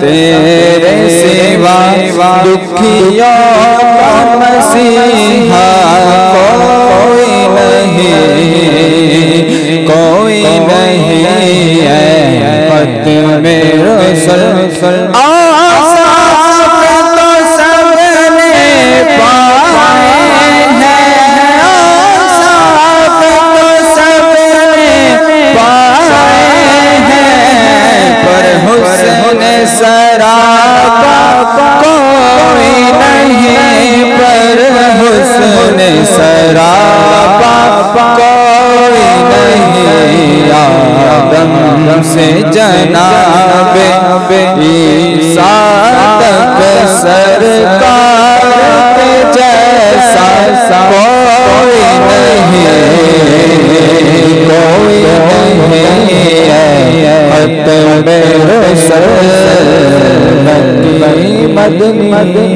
تیرے سوا دکھیوں کا مسیحا کوئی نہیں ہے ختم رسول سے جناب عیسیٰ تک سرکار کے جیسا کوئی نہیں ہے ختم رسالت مدنی